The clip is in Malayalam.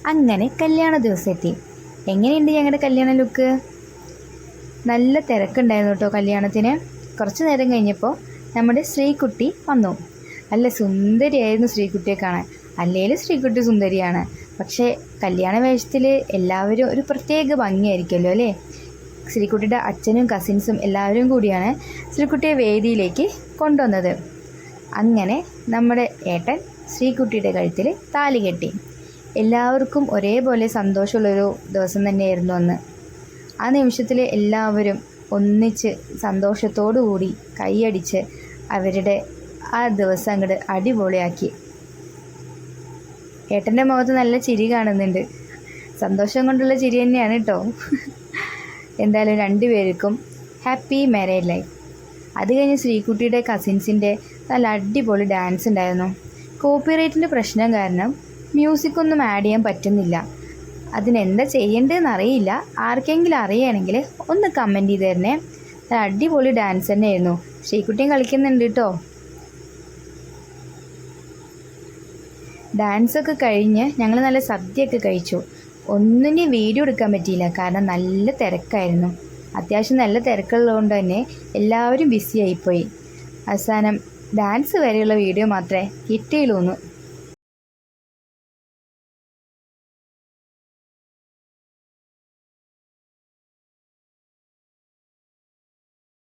അങ്ങനെ കല്യാണ ദിവസം എത്തി. എങ്ങനെയുണ്ട് ഞങ്ങളുടെ കല്യാണ ലുക്ക്? നല്ല തിരക്കുണ്ടായിരുന്നു കേട്ടോ കല്യാണത്തിന്. കുറച്ച് നേരം കഴിഞ്ഞപ്പോൾ നമ്മുടെ ശ്രീകുട്ടി വന്നു. നല്ല സുന്ദരിയായിരുന്നു ശ്രീകുട്ടിയെ കാണാൻ. അല്ലേലും ശ്രീകുട്ടി സുന്ദരിയാണ്, പക്ഷേ കല്യാണ വേഷത്തിൽ എല്ലാവരും ഒരു പ്രത്യേക ഭംഗിയായിരിക്കുമല്ലോ അല്ലേ. ശ്രീകുട്ടിയുടെ അച്ഛനും കസിൻസും എല്ലാവരും കൂടിയാണ് ശ്രീകുട്ടിയെ വേദിയിലേക്ക് കൊണ്ടുവന്നത്. അങ്ങനെ നമ്മുടെ ഏട്ടൻ ശ്രീകുട്ടിയുടെ കഴുത്തിൽ താലി കെട്ടി. എല്ലാവർക്കും ഒരേപോലെ സന്തോഷമുള്ളൊരു ദിവസം തന്നെയായിരുന്നു അന്ന്. ആ നിമിഷത്തിൽ എല്ലാവരും ഒന്നിച്ച് സന്തോഷത്തോടു കൂടി കൈയടിച്ച് അവരുടെ ആ ദിവസം അങ്ങോട്ട് അടിപൊളിയാക്കി. ഏട്ടൻ്റെ മുഖത്ത് നല്ല ചിരി കാണുന്നുണ്ട്. സന്തോഷം കൊണ്ടുള്ള ചിരി തന്നെയാണ് കേട്ടോ. എന്തായാലും രണ്ടുപേർക്കും ഹാപ്പി മാരേജ് ലൈഫ്. അത് കഴിഞ്ഞ് ശ്രീകുട്ടിയുടെ കസിൻസിൻ്റെ നല്ല അടിപൊളി ഡാൻസ് ഉണ്ടായിരുന്നു. കോപ്പിറൈറ്റിൻ്റെ പ്രശ്നം കാരണം മ്യൂസിക്കൊന്നും ആഡ് ചെയ്യാൻ പറ്റുന്നില്ല. അതിനെന്താ ചെയ്യേണ്ടതെന്ന് അറിയില്ല. ആർക്കെങ്കിലും അറിയുകയാണെങ്കിൽ ഒന്ന് കമൻറ്റ് ചെയ്ത് തരണേ. നല്ല അടിപൊളി ഡാൻസ് തന്നെയായിരുന്നു. ശ്രീകുട്ടിയും കളിക്കുന്നുണ്ട് കേട്ടോ. ഡാൻസൊക്കെ കഴിഞ്ഞ് ഞങ്ങൾ നല്ല സദ്യയൊക്കെ കഴിച്ചു. ഒന്നിനും വീഡിയോ എടുക്കാൻ പറ്റിയില്ല, കാരണം നല്ല തിരക്കായിരുന്നു. അത്യാവശ്യം നല്ല തിരക്കുള്ളതുകൊണ്ട് തന്നെ എല്ലാവരും ബിസി ആയിപ്പോയി. അവസാനം ഡാൻസ് വരെയുള്ള വീഡിയോ മാത്രമേ കിട്ടിയുള്ളൂ.